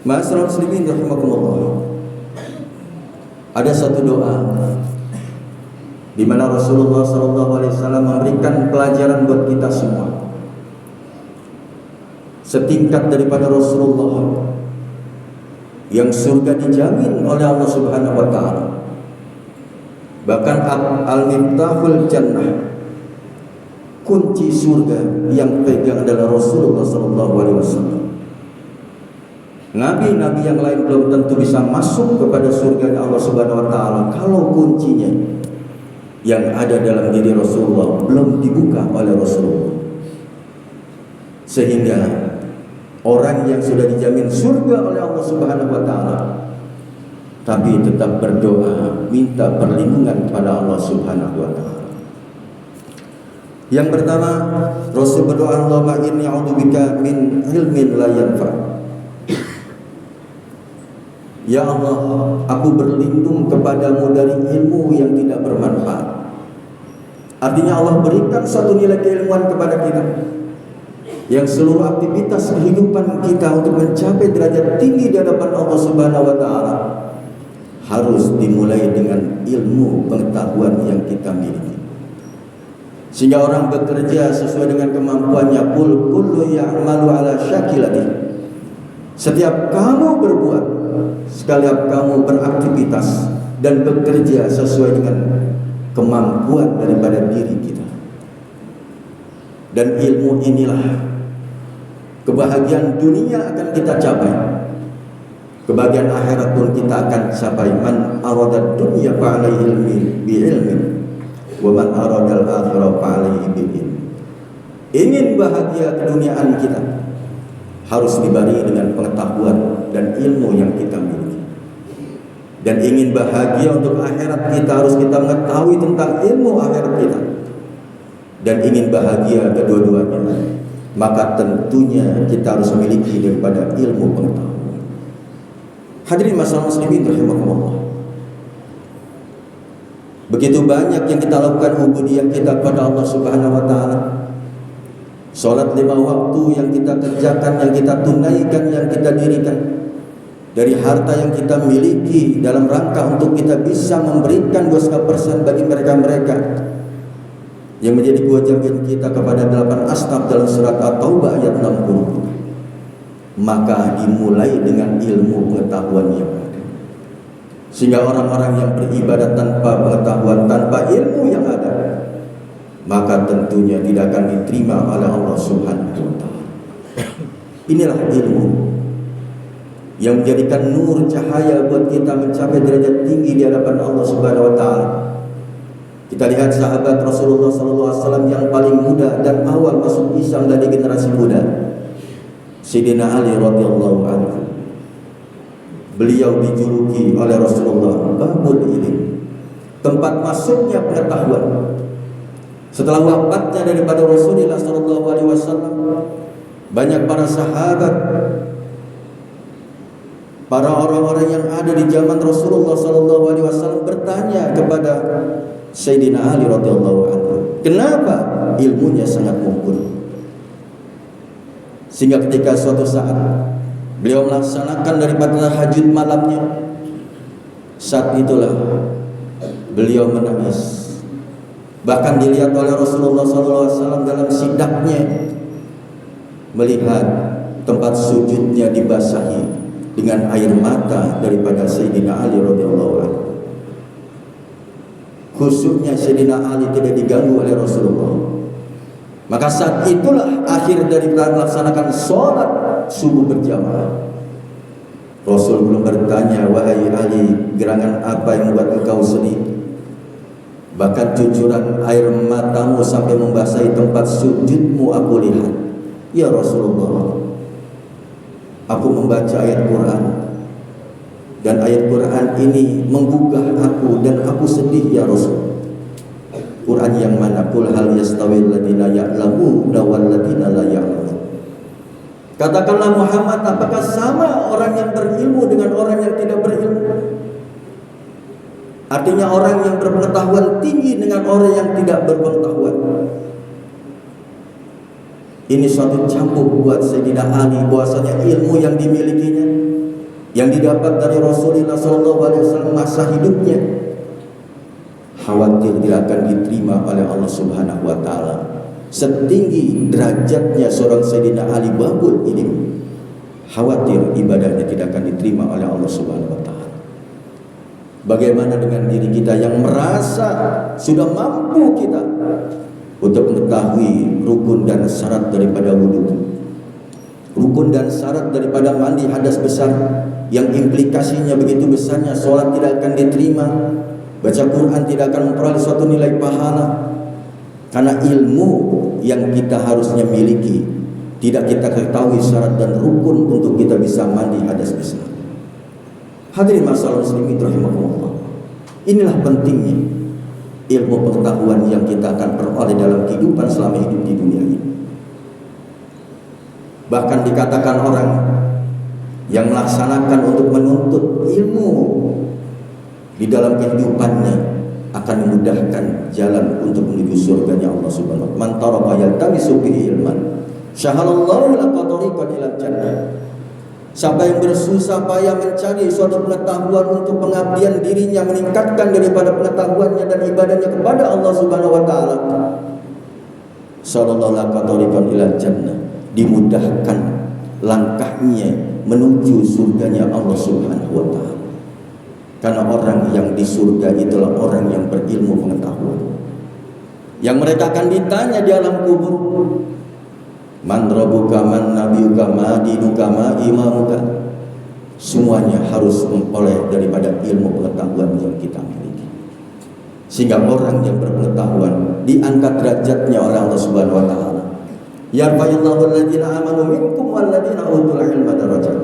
Ma'asyiral muslimin rahimakumullah. Ada satu doa di mana Rasulullah SAW memberikan pelajaran buat kita semua. Setingkat daripada Rasulullah yang surga dijamin oleh Allah Subhanahu wa taala. Bahkan al-miftahul jannah, kunci surga yang pegang adalah Rasulullah SAW. Nabi-nabi yang lain belum tentu bisa masuk kepada surga Allah Subhanahu wa taala kalau kuncinya yang ada dalam diri Rasulullah belum dibuka oleh Rasulullah. Sehingga orang yang sudah dijamin surga oleh Allah Subhanahu wa taala tapi tetap berdoa minta perlindungan kepada Allah Subhanahu wa taala. Yang pertama, Rasul berdoa, Allahumma inni a'udzubika min ilmin la yanfa'. Ya Allah, aku berlindung kepadamu dari ilmu yang tidak bermanfaat. Artinya Allah berikan satu nilai keilmuan kepada kita yang seluruh aktivitas kehidupan kita untuk mencapai derajat tinggi di hadapan Allah Subhanahu wa taala harus dimulai dengan ilmu pengetahuan yang kita miliki. Sehingga orang bekerja sesuai dengan kemampuannya. Qul kullu ya'malu ala syakilati. Setiap kamu berbuat, setiap kamu beraktivitas dan bekerja sesuai dengan kemampuan daripada diri kita. Dan ilmu inilah kebahagiaan dunia akan kita capai. Kebahagiaan akhirat pun kita akan capai. Man arada dunya fa'alaihi ilmi bi ilmin wa man arada al-akhirah fa'alaihi bi ilmi. Ingin bahagia keduniaan kita harus dibarengi dengan pengetahuan dan ilmu yang kita miliki. Dan ingin bahagia untuk akhirat kita harus kita mengetahui tentang ilmu akhirat kita. Dan ingin bahagia kedua-duanya, maka tentunya kita harus memiliki daripada ilmu pengetahuan. Hadirin masyarakat muslimin rahimakumullah. Begitu banyak yang kita lakukan ubudiyah kita kepada Allah Subhanahu wa taala. Salat 5 waktu yang kita kerjakan, yang kita tunaikan, yang kita dirikan dari harta yang kita miliki dalam rangka untuk kita bisa memberikan 2% bagi mereka-mereka yang menjadi kewajiban kita kepada 8 asnaf dalam surat At-Taubah ayat 60. Maka dimulai dengan ilmu pengetahuan yang ada. Sehingga orang-orang yang beribadat tanpa pengetahuan, tanpa ilmu yang ada, maka tentunya tidak akan diterima oleh Allah Subhanahu wa taala. Inilah ilmu yang menjadikan nur cahaya buat kita mencapai derajat tinggi di hadapan Allah Subhanahu wa taala. Kita lihat sahabat Rasulullah SAW yang paling muda dan awal masuk Islam dari generasi muda, Sayyidina Ali radhiyallahu anhu. Beliau dijuluki oleh Rasulullah babul ilm, tempat masuknya pengetahuan. Setelah wafatnya daripada Rasulullah SAW, banyak para sahabat, para orang-orang yang ada di zaman Rasulullah SAW bertanya kepada Sayyidina Ali radhiyallahu anhu, kenapa ilmunya sangat mumpuni? Sehingga ketika suatu saat beliau melaksanakan daripada tahajud malamnya, saat itulah beliau menangis. Bahkan dilihat oleh Rasulullah SAW dalam sidaknya, melihat tempat sujudnya dibasahi dengan air mata daripada Sayyidina Ali radhiyallahu anhu. Khusyuknya Sayyidina Ali tidak diganggu oleh Rasulullah. Maka saat itulah akhir dari melaksanakan sholat subuh berjamaah. Rasul belum bertanya, wahai Ali, gerangan apa yang membuat engkau sedih? Bahkan cucuran air matamu sampai membasahi tempat sujudmu aku lihat. Ya Rasulullah, aku membaca ayat Quran, dan ayat Quran ini menggugah aku dan aku sedih ya Rasul. Quran yang mana? Qul hal yastawil ladina ya'lamuna wal ladina la ya'lamun. Katakanlah Muhammad, apakah sama orang yang berilmu dengan orang yang tidak berilmu? Artinya orang yang berpengetahuan tinggi dengan orang yang tidak berpengetahuan. Ini suatu cambuk buat Sayyidina Ali, bahwasanya ilmu yang dimilikinya yang didapat dari Rasulullah SAW masa hidupnya, khawatir tidak akan diterima oleh Allah Subhanahu wa taala. Setinggi derajatnya seorang Sayyidina Ali babul ilmu, khawatir ibadahnya tidak akan diterima oleh Allah Subhanahu wa taala. Bagaimana dengan diri kita yang merasa sudah mampu kita untuk mengetahui rukun dan syarat daripada wudu, rukun dan syarat daripada mandi hadas besar, yang implikasinya begitu besarnya, sholat tidak akan diterima, baca Quran tidak akan memperoleh suatu nilai pahala, karena ilmu yang kita harusnya miliki tidak kita ketahui syarat dan rukun untuk kita bisa mandi hadas besar. Hadirin masalah muslimin rahimahullah, inilah pentingnya ilmu pengetahuan yang kita akan peroleh dalam kehidupan selama hidup di dunia ini. Bahkan dikatakan orang yang melaksanakan untuk menuntut ilmu di dalam kehidupannya akan memudahkan jalan untuk menuju surganya Allah Subhanahu wa taala. Man taraka yaltamisu bihi ilman syahalallahu lahu tariqan ilal jannah. Siapa yang bersusah payah mencari suatu pengetahuan untuk pengabdian dirinya, meningkatkan daripada pengetahuannya dan ibadahnya kepada Allah Subhanahu wa taala, sallallahu lahu tariqan ilal jannah, dimudahkan langkahnya menuju surganya Allah Subhanahu wa taala. Karena orang yang di surga itulah orang yang berilmu pengetahuan, yang mereka akan ditanya di alam kubur, man rabbuka, man nabiyuka, ma dinuka, ma imamuka. Semuanya harus memperoleh daripada ilmu pengetahuan yang kita miliki, sehingga orang yang berpengetahuan diangkat derajatnya oleh Allah Subhanahu wa taala. Yarfa'illahu alladziina aamanu minkum walladziina utul ilma darajat.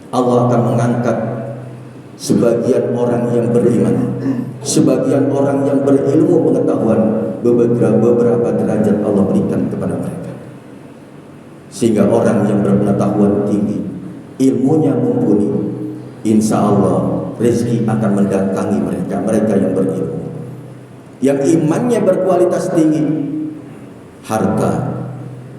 Allah akan mengangkat sebagian orang yang beriman, sebagian orang yang berilmu pengetahuan, beberapa derajat Allah berikan kepada mereka, sehingga orang yang berpengetahuan tinggi, ilmunya mumpuni, insya Allah rezeki akan mendatangi mereka yang berilmu. Yang imannya berkualitas tinggi, harta,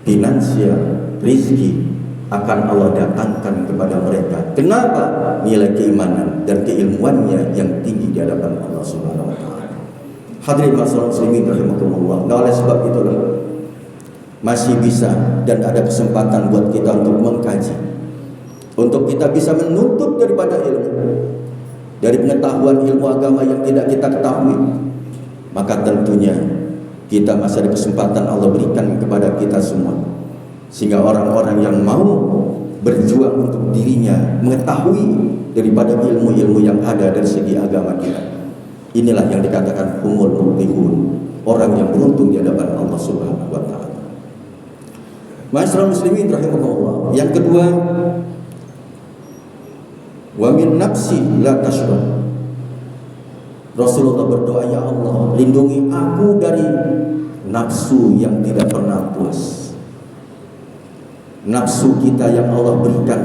finansial, rezeki akan Allah datangkan kepada mereka. Kenapa? Nilai keimanan dan keilmuannya yang tinggi di hadapan Allah Subhanahu wa taala. Hadirin masalah muslimin rahimakumullah. Nah, oleh sebab itulah masih bisa dan ada kesempatan buat kita untuk mengkaji, untuk kita bisa menuntut daripada ilmu, dari pengetahuan ilmu agama yang tidak kita ketahui. Maka tentunya kita masih ada kesempatan Allah berikan kepada kita semua, sehingga orang-orang yang mau berjuang untuk dirinya mengetahui daripada ilmu-ilmu yang ada dari segi agama kita, inilah yang dikatakan humul muflihun, orang yang beruntung di hadapan Allah Subhanahu wa taala. Ma'asyiral muslimin rahimakumullah. Yang kedua, wa min nafsi la tashba. Rasulullah berdoa, ya Allah, lindungi aku dari nafsu yang tidak pernah puas. Nafsu kita yang Allah berikan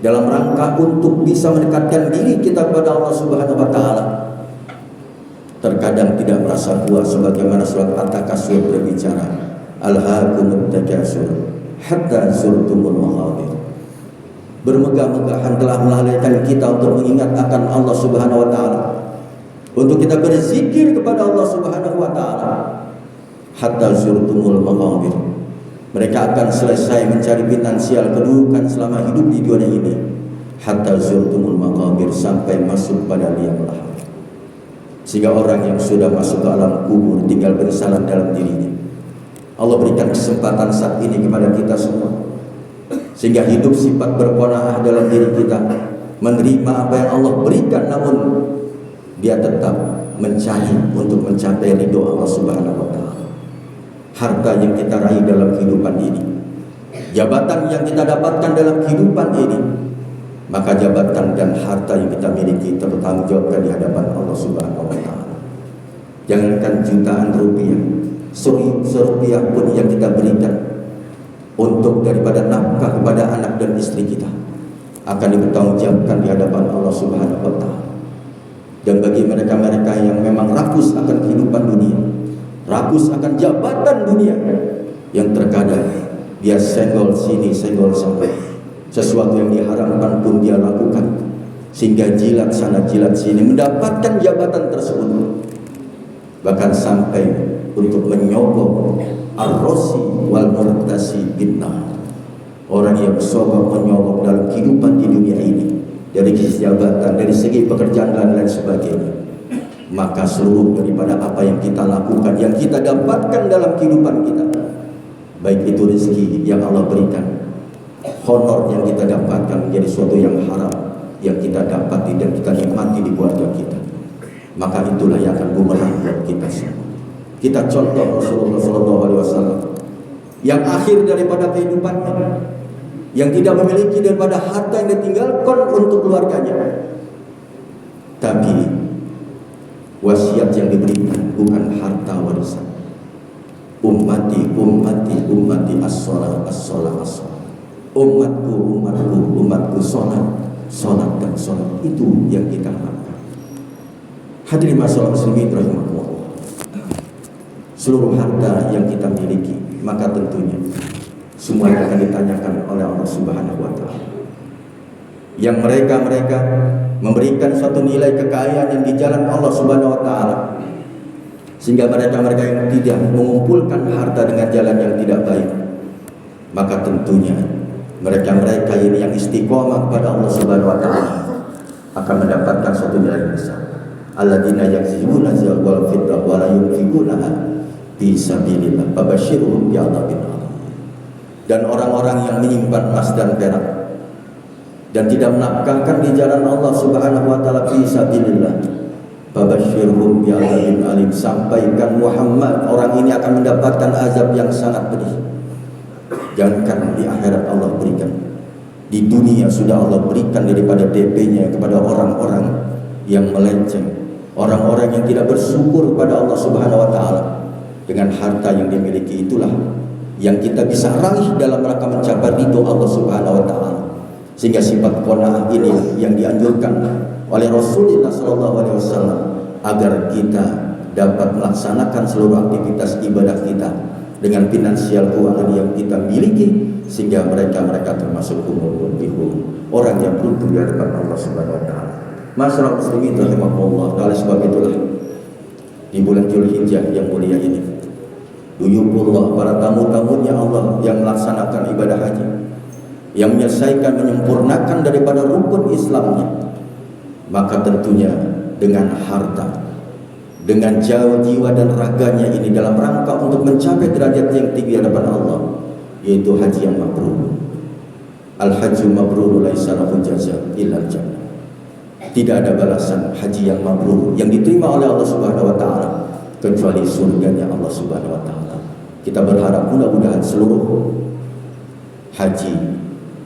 dalam rangka untuk bisa mendekatkan diri kita kepada Allah Subhanahu wa taala, terkadang tidak merasa puas, sebagaimana surat At-Takasur berbicara, alhaakumut takasur hatta zurtumul maqabir. Bermegah-megahan telah melalaikan kita untuk mengingat akan Allah Subhanahu wa taala, untuk kita berzikir kepada Allah Subhanahu wa taala, hatta zurtumul maqabir. Mereka akan selesai mencari finansial kedudukan selama hidup di dunia ini, hatta zurtumul maqabir, sampai masuk pada liang lahat. Sehingga orang yang sudah masuk ke alam kubur tinggal bersalah dalam dirinya. Allah berikan kesempatan saat ini kepada kita semua, sehingga hidup sifat berqanaah dalam diri kita, menerima apa yang Allah berikan, namun dia tetap mencari untuk mencapai ridho Allah Subhanahu wa taala. Harta yang kita raih dalam kehidupan ini, jabatan yang kita dapatkan dalam kehidupan ini, maka jabatan dan harta yang kita miliki tertanggungjawabkan di hadapan Allah Subhanahu wa taala. Jangankan jutaan rupiah, serupiah pun yang kita berikan untuk daripada nafkah kepada anak dan istri kita akan dipertanggungjawabkan di hadapan Allah Subhanahu wa taala. Dan bagi mereka-mereka yang memang rakus akan kehidupan dunia, rakus akan jabatan dunia, yang terkadang dia senggol sini senggol sana, sesuatu yang diharamkan pun dia lakukan, sehingga jilat sana jilat sini mendapatkan jabatan tersebut, bahkan sampai untuk menyogok ar-rosi wal murtasi binnar, orang yang sobat menyogok dalam kehidupan di dunia ini dari segi jabatan, dari segi pekerjaan dan lain sebagainya. Maka seluruh daripada apa yang kita lakukan, yang kita dapatkan dalam kehidupan kita, baik itu rezeki yang Allah berikan, honor yang kita dapatkan, menjadi suatu yang haram yang kita dapati dan kita nikmati di keluarga kita, maka itulah yang akan bumerang buat kita semua. Kita contoh Rasulullah SAW yang akhir daripada kehidupannya, yang tidak memiliki daripada harta yang ditinggalkan untuk keluarganya, tapi wasiat yang diberikan bukan harta warisan. Ummati, ummati, ummati, as-sholat, as-sholat, as-sholat. Umatku, umatku, umatku, sholat, sholat dan sholat. Itu yang kita harapkan. Hadirin masyaallah muslimin rahimakumullah. Seluruh harta yang kita miliki, maka tentunya semuanya akan ditanyakan oleh Allah Subhanahu wa Ta'ala. Yang mereka memberikan suatu nilai kekayaan yang di jalan Allah Subhanahu wa Ta'ala, sehingga mereka yang tidak mengumpulkan harta dengan jalan yang tidak baik, maka tentunya mereka ini yang istiqomah kepada Allah Subhanahu wa Ta'ala akan mendapatkan suatu nilai besar. Alladzina yakzibuna wal fiddah wa la yunfiquna fi sabilillah fabashshirhum bi'adzabin alim. Dan orang-orang yang menyimpan emas dan perak dan tidak menafkahkan di jalan Allah Subhanahu wa Ta'ala fi sabilillah, fabashshirhum bi'adzabin alim, sampaikan Muhammad, orang ini akan mendapatkan azab yang sangat pedih. Jangankan di akhirat Allah berikan, di dunia sudah Allah berikan daripada DP-nya kepada orang-orang yang melenceng, orang-orang yang tidak bersyukur kepada Allah Subhanahu wa Ta'ala. Dengan harta yang dimiliki itulah yang kita bisa raih dalam rangka mencapai ridho Allah Subhanahu wa Ta'ala. Sehingga sifat qanaah ini yang dianjurkan oleh Rasulullah SAW agar kita dapat melaksanakan seluruh aktivitas ibadah kita dengan finansial keuangan yang kita miliki, sehingga mereka termasuk umur orang yang beruntung di hadapan Allah Subhanahu wa Ta'ala. Masyaallah muslimin rahimakumullah. Oleh sebab itulah di bulan Dzulhijjah yang mulia ini, duyubullah, para tamu-tamunya Allah yang melaksanakan ibadah haji, yang menyelesaikan, menyempurnakan daripada rukun Islamnya, maka tentunya dengan harta, dengan jiwa dan raganya ini dalam rangka untuk mencapai derajat yang tinggi di hadapan Allah, yaitu haji yang mabrur. Al-hajju mabrur laisa lahu jazaa illa jannah. Tidak ada balasan haji yang mabrur yang diterima oleh Allah Subhanahu wa Ta'ala kecuali surganya Allah Subhanahu wa Ta'ala. Kita berharap mudah-mudahan seluruh haji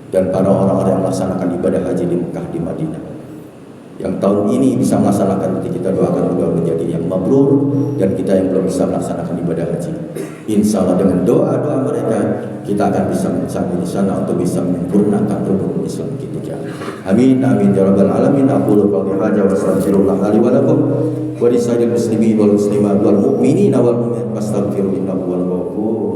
dan para orang-orang yang melaksanakan ibadah haji di Mekah, di Madinah, yang tahun ini bisa melaksanakan, kita doakan mudah menjadi yang mabrur, dan kita yang belum bisa melaksanakan ibadah haji, insya Allah dengan doa-doa mereka kita akan bisa mencapai di sana untuk bisa menyempurnakan rukun Islam kita. Amin amin ya rabbal alamin. Aqulu qawli hadza wa astaghfirullah li wa lakum wa li sa'iril muslimin wal muslimat wal mu'minina wal mu'minat fastaghfiru innahu huwal ghafur.